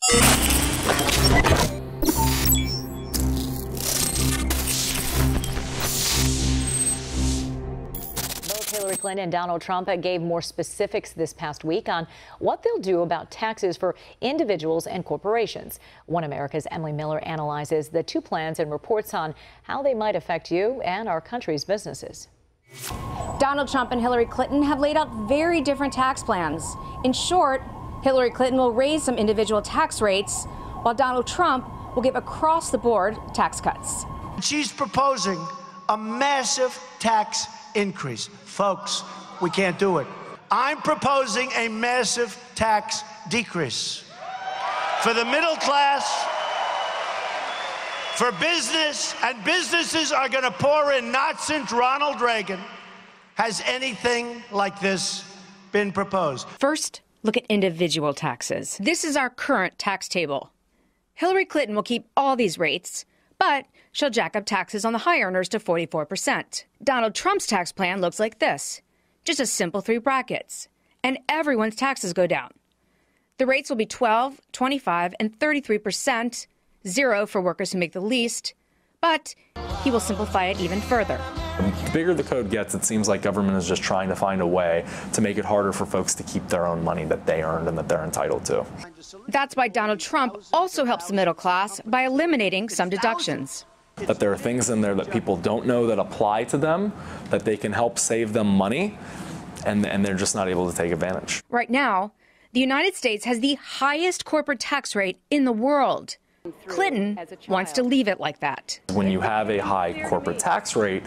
Hillary Clinton and Donald Trump gave more specifics this past week on what they'll do about taxes for individuals and corporations. One America's Emily Miller analyzes the two plans and reports on how they might affect you and our country's businesses. Donald Trump and Hillary Clinton have laid out very different tax plans. In short, Hillary Clinton will raise some individual tax rates, while Donald Trump will give across-the-board tax cuts. She's proposing a massive tax increase. Folks, we can't do it. I'm proposing a massive tax decrease for the middle class, for business, and businesses are going to pour in. Not since Ronald Reagan has anything like this been proposed. First, look at individual taxes. This is our current tax table. Hillary Clinton will keep all these rates, but she'll jack up taxes on the high earners to 44%. Donald Trump's tax plan looks like this, just a simple 3 brackets, and everyone's taxes go down. The rates will be 12, 25, and 33%, 0 for workers who make the least, but he will simplify it even further. The bigger the code gets, it seems like government is just trying to find a way to make it harder for folks to keep their own money that they earned and that they're entitled to. That's why Donald Trump also helps the middle class by eliminating some deductions. That there are things in there that people don't know that apply to them, that they can help save them money, and they're just not able to take advantage. Right now, the United States has the highest corporate tax rate in the world. Clinton wants to leave it like that. When you have a high corporate tax rate,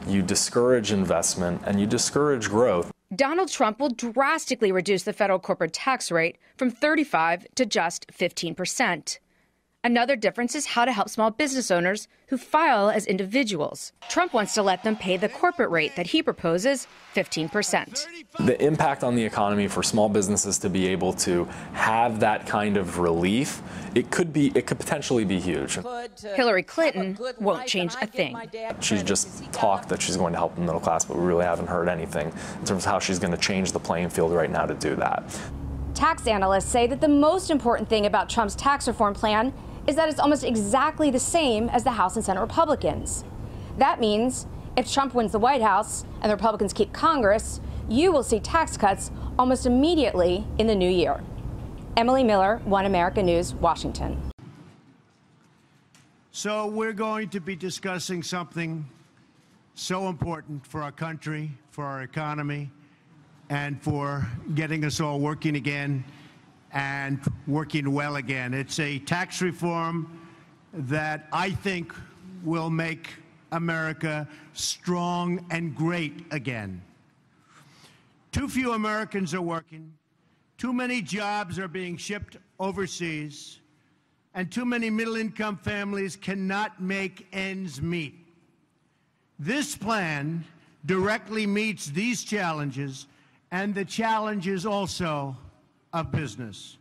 you discourage investment and you discourage growth. Donald Trump will drastically reduce the federal corporate tax rate from 35 to just 15%. Another difference is how to help small business owners who file as individuals. Trump wants to let them pay the corporate rate that he proposes, 15%. The impact on the economy for small businesses to be able to have that kind of relief, it could potentially be huge. Hillary Clinton won't change a thing. She's just talked that she's going to help the middle class, but we really haven't heard anything in terms of how she's going to change the playing field right now to do that. Tax analysts say that the most important thing about Trump's tax reform plan is that it's almost exactly the same as the House and Senate Republicans. That means if Trump wins the White House and the Republicans keep Congress, you will see tax cuts almost immediately in the new year. Emily Miller, One America News, Washington. So we're going to be discussing something so important for our country, for our economy, and for getting us all working again and working well again. It's a tax reform that I think will make America strong and great again. Too few Americans are working, too many jobs are being shipped overseas, and too many middle-income families cannot make ends meet. This plan directly meets these challenges and the challenges also of business.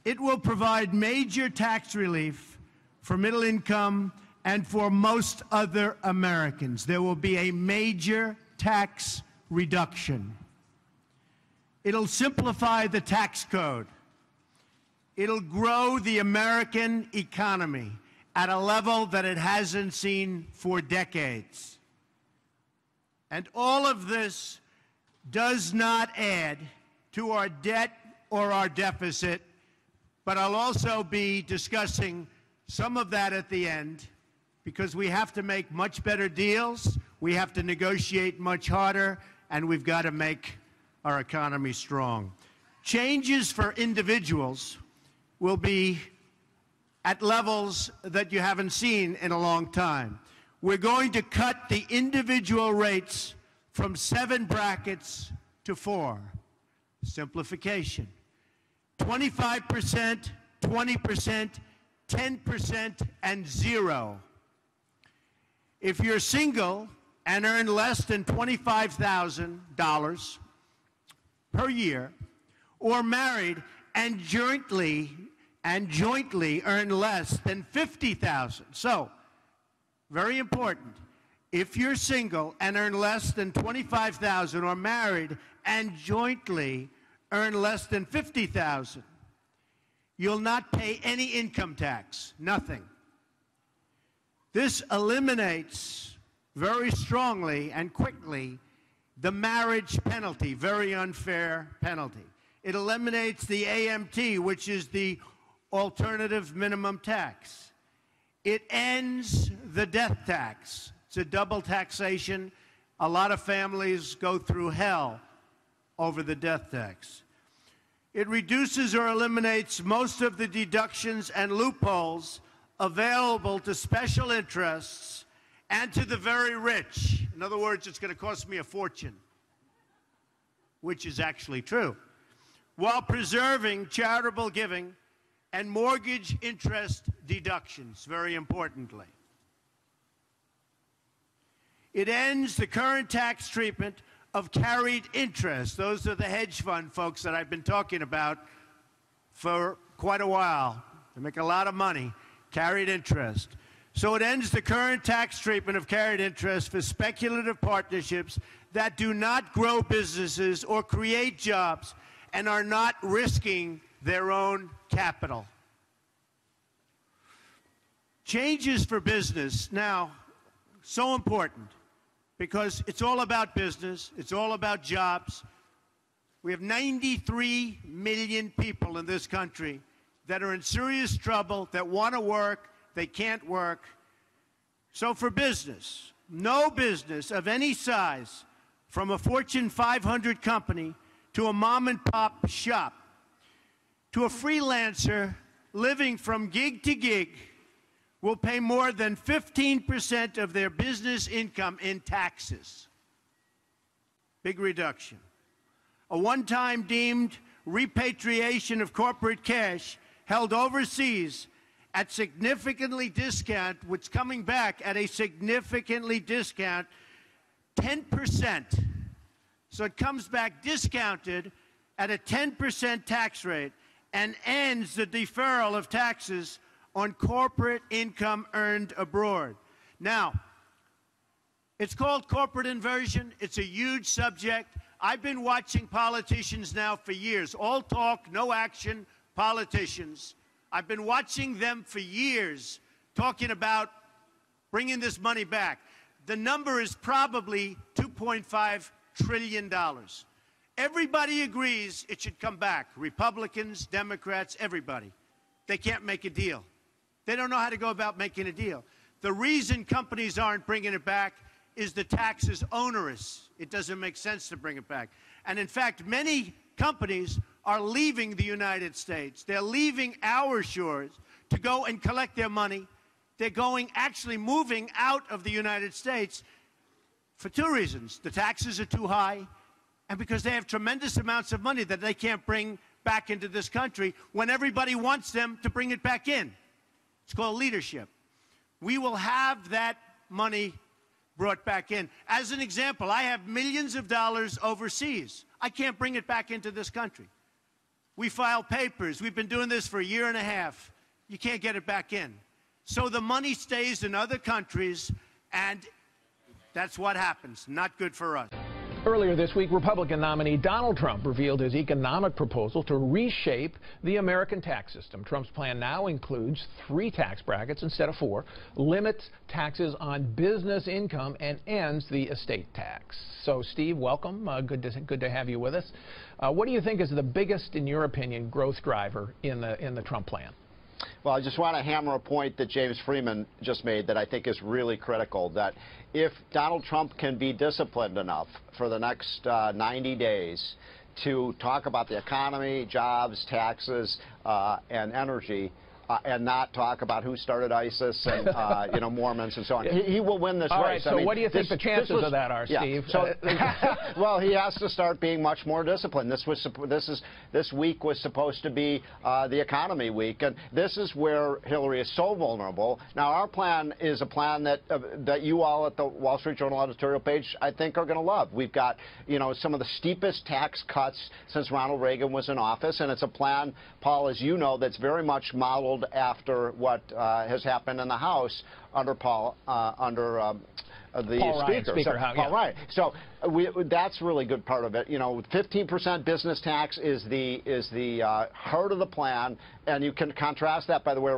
It will provide major tax relief for middle income and for most other Americans. There will be a major tax reduction. It'll simplify the tax code. It'll grow the American economy at a level that it hasn't seen for decades. And all of this does not add to our debt or our deficit, but I'll also be discussing some of that at the end because we have to make much better deals, we have to negotiate much harder, and we've got to make our economy strong. Changes for individuals will be at levels that you haven't seen in a long time. We're going to cut the individual rates from 7 brackets to 4. Simplification. 25%, 20%, 10%, and 0. If you're single and earn less than $25,000 per year, or married and jointly earn less than $50,000. So, very important. If you're single and earn less than $25,000 or married and jointly earn less than $50,000, You'll not pay any income tax, nothing. This eliminates very strongly and quickly the marriage penalty, very unfair penalty. It eliminates the AMT, which is the alternative minimum tax. It ends the death tax. It's a double taxation. A lot of families go through hell over the death tax. It reduces or eliminates most of the deductions and loopholes available to special interests and to the very rich. In other words, it's going to cost me a fortune, which is actually true, while preserving charitable giving and mortgage interest deductions, very importantly. It ends the current tax treatment of carried interest. Those are the hedge fund folks that I've been talking about for quite a while. They make a lot of money, carried interest. So it ends the current tax treatment of carried interest for speculative partnerships that do not grow businesses or create jobs and are not risking their own capital. Changes for business now, so important, because it's all about business, it's all about jobs. We have 93 million people in this country that are in serious trouble, that want to work, they can't work. So for business, no business of any size, from a Fortune 500 company to a mom and pop shop, to a freelancer living from gig to gig, will pay more than 15% of their business income in taxes. Big reduction. A one-time deemed repatriation of corporate cash held overseas at significantly discount, which coming back at a significantly discount, 10%. So it comes back discounted at a 10% tax rate and ends the deferral of taxes on corporate income earned abroad. Now, it's called corporate inversion. It's a huge subject. I've been watching politicians now for years. All talk, no action politicians. I've been watching them for years talking about bringing this money back. The number is probably $2.5 trillion. Everybody agrees it should come back. Republicans, Democrats, everybody. They can't make a deal. They don't know how to go about making a deal. The reason companies aren't bringing it back is the tax is onerous. It doesn't make sense to bring it back. And in fact, many companies are leaving the United States. They're leaving our shores to go and collect their money. They're actually moving out of the United States for two reasons. The taxes are too high, and because they have tremendous amounts of money that they can't bring back into this country when everybody wants them to bring it back in. It's called leadership. We will have that money brought back in. As an example, I have millions of dollars overseas. I can't bring it back into this country. We file papers. We've been doing this for a year and a half. You can't get it back in. So the money stays in other countries, and that's what happens. Not good for us. Earlier this week, Republican nominee Donald Trump revealed his economic proposal to reshape the American tax system. Trump's plan now includes 3 tax brackets instead of 4, limits taxes on business income, and ends the estate tax. So, Steve, welcome. Good to have you with us. What do you think is the biggest, in your opinion, growth driver in the Trump plan? Well, I just want to hammer a point that James Freeman just made that I think is really critical, that if Donald Trump can be disciplined enough for the next 90 days to talk about the economy, jobs, taxes, and energy, and not talk about who started ISIS and Mormons and so on. He will win this race. All right, so I mean, what do you think the chances of that are, yeah, Steve? So, well, he has to start being much more disciplined. This week was supposed to be the economy week, and this is where Hillary is so vulnerable. Now, our plan is a plan that you all at the Wall Street Journal editorial page, I think, are going to love. We've got, some of the steepest tax cuts since Ronald Reagan was in office, and it's a plan, Paul, as you know, that's very much modeled repealed after what has happened in the House under the Paul Ryan, Speaker. Paul Ryan. So that's really good part of it. You know, 15% business tax is the heart of the plan, and you can contrast that, by the way,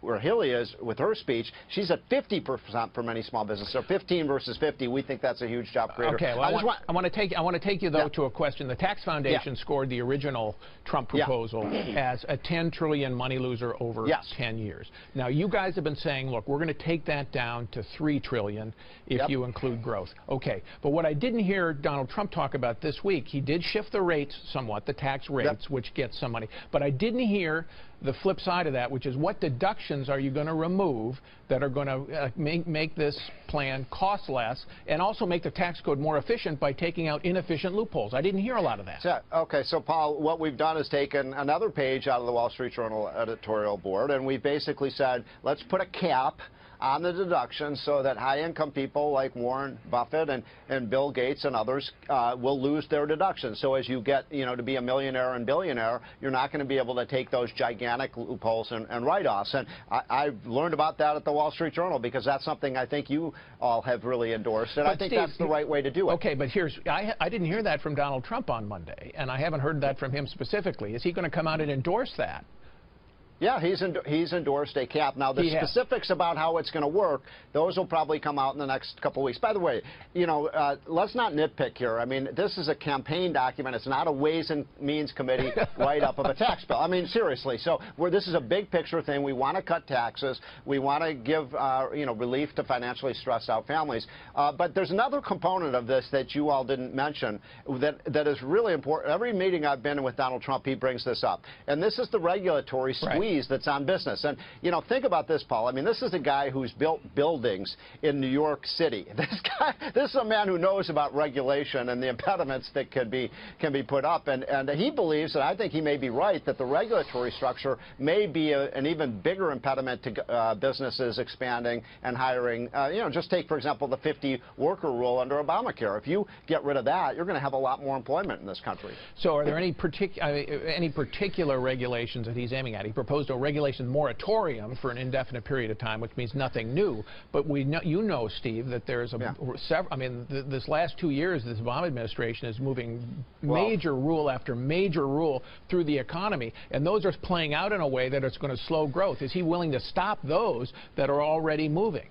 where Haley is with her speech. She's at 50% for many small businesses. So 15 versus 50, we think that's a huge job creator. Okay, well, I want to take you though to a question. The Tax Foundation scored the original Trump proposal as a 10 trillion money loser over 10 years. Now you guys have been saying, look, we're going to take that down to 3 trillion if you include growth. Okay, but what I didn't hear Donald Trump talk about this week, he did shift the rates somewhat, the tax rates, which gets some money, but I didn't hear the flip side of that, which is what deductions are you going to remove that are going to make this plan cost less and also make the tax code more efficient by taking out inefficient loopholes. I didn't hear a lot of that. Okay, so Paul, what we've done is taken another page out of the Wall Street Journal editorial board, and we basically said, let's put a cap on the deductions so that high-income people like Warren Buffett and Bill Gates and others will lose their deductions. So as you get, you know, to be a millionaire and billionaire, you're not going to be able to take those gigantic loopholes and write-offs. And I've learned about that at the Wall Street Journal because that's something I think you all have really endorsed, and I think that's the right way to do it. Okay, but I didn't hear that from Donald Trump on Monday, and I haven't heard that from him specifically. Is he going to come out and endorse that? Yeah, he's endorsed a cap. Now, the specifics about how it's going to work, those will probably come out in the next couple of weeks. By the way, you know, let's not nitpick here. I mean, this is a campaign document. It's not a Ways and Means Committee write-up of a tax bill. I mean, seriously. So this is a big picture thing. We want to cut taxes. We want to give, you know, relief to financially stressed out families. But there's another component of this that you all didn't mention that is really important. Every meeting I've been in with Donald Trump, he brings this up. And this is the regulatory squeeze that's on business. And, you know, think about this, Paul. I mean, this is a guy who's built buildings in New York City. This is a man who knows about regulation and the impediments that can be put up. And he believes, and I think he may be right, that the regulatory structure may be an even bigger impediment to businesses expanding and hiring. You know, just take, for example, the 50-worker rule under Obamacare. If you get rid of that, you're going to have a lot more employment in this country. So are there any particular regulations that he's aiming at? He proposed a regulation moratorium for an indefinite period of time, which means nothing new. But we know, you know, Steve, that there's I mean, this last 2 years, this Obama administration is moving major rule after major rule through the economy, and those are playing out in a way that it's going to slow growth. Is he willing to stop those that are already moving?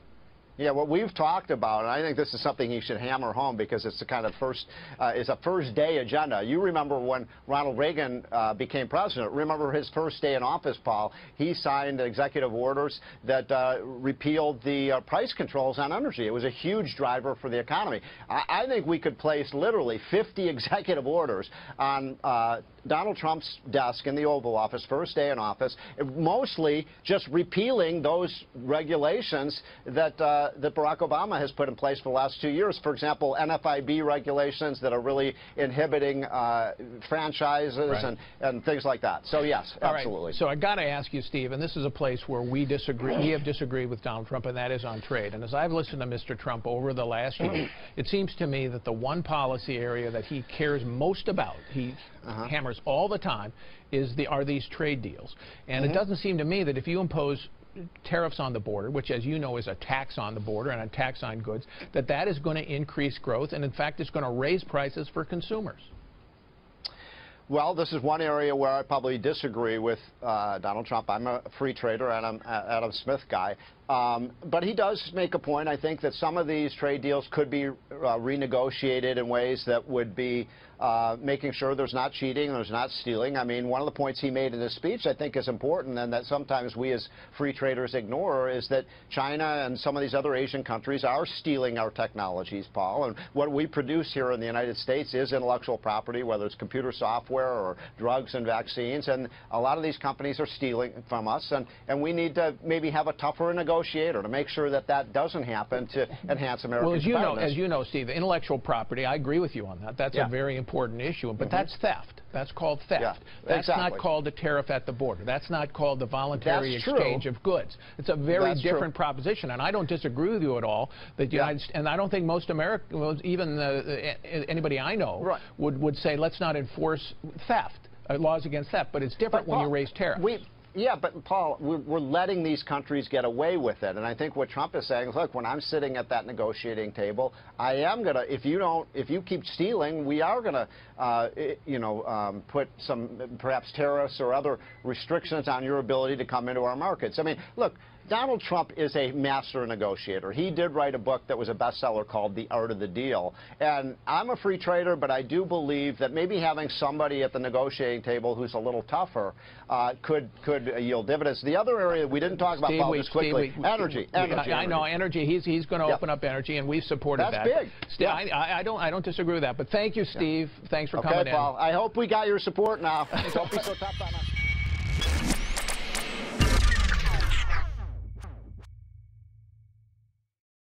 Yeah, what we've talked about, and I think this is something you should hammer home because it's the kind of it's a first-day agenda. You remember when Ronald Reagan became president. Remember his first day in office, Paul. He signed executive orders that repealed the price controls on energy. It was a huge driver for the economy. I think we could place literally 50 executive orders on Donald Trump's desk in the Oval Office, first day in office, mostly just repealing those regulations that Barack Obama has put in place for the last 2 years. For example, NFIB regulations that are really inhibiting franchises and things like that. So yes, absolutely. Right. So I got to ask you, Steve, and this is a place where we disagree. We have disagreed with Donald Trump, and that is on trade. And as I've listened to Mr. Trump over the last year, it seems to me that the one policy area that he cares most about, he hammers all the time, are these trade deals. And it doesn't seem to me that if you impose tariffs on the border, which, as you know, is a tax on the border and a tax on goods, that is going to increase growth, and in fact it's going to raise prices for consumers. Well, this is one area where I probably disagree with Donald Trump. I'm a free trader and I'm an Adam Smith guy. But he does make a point, I think, that some of these trade deals could be renegotiated in ways that would be making sure there's not cheating, there's not stealing. I mean, one of the points he made in his speech, I think, is important, and that sometimes we as free traders ignore, is that China and some of these other Asian countries are stealing our technologies, Paul. And what we produce here in the United States is intellectual property, whether it's computer software or drugs and vaccines. And a lot of these companies are stealing from us, and we need to maybe have a tougher negotiator to make sure that that doesn't happen to enhance American competitiveness. Well, as you know, Steve, intellectual property, I agree with you on that. That's a very important issue, but that's theft. That's called theft. Yeah, that's not called a tariff at the border. That's not called the voluntary exchange of goods. It's a very different proposition, and I don't disagree with you at all. That and I don't think most Americans, even anybody I know, would say let's not enforce theft, laws against theft. But it's different when you raise tariffs. Yeah, but Paul, we're letting these countries get away with it, and I think what Trump is saying is, look, when I'm sitting at that negotiating table, I am gonna. If you keep stealing, we are gonna, put some perhaps tariffs or other restrictions on your ability to come into our markets. I mean, look. Donald Trump is a master negotiator. He did write a book that was a bestseller called The Art of the Deal. And I'm a free trader, but I do believe that maybe having somebody at the negotiating table who's a little tougher could yield dividends. The other area we didn't talk about, Paul, just quickly, energy. I know, energy. He's going to open up energy, and we've supported that. That's big. Steve, I don't disagree with that. But thank you, Steve. Thanks for coming in. Okay, Paul. I hope we got your support now. Don't be so tough on us.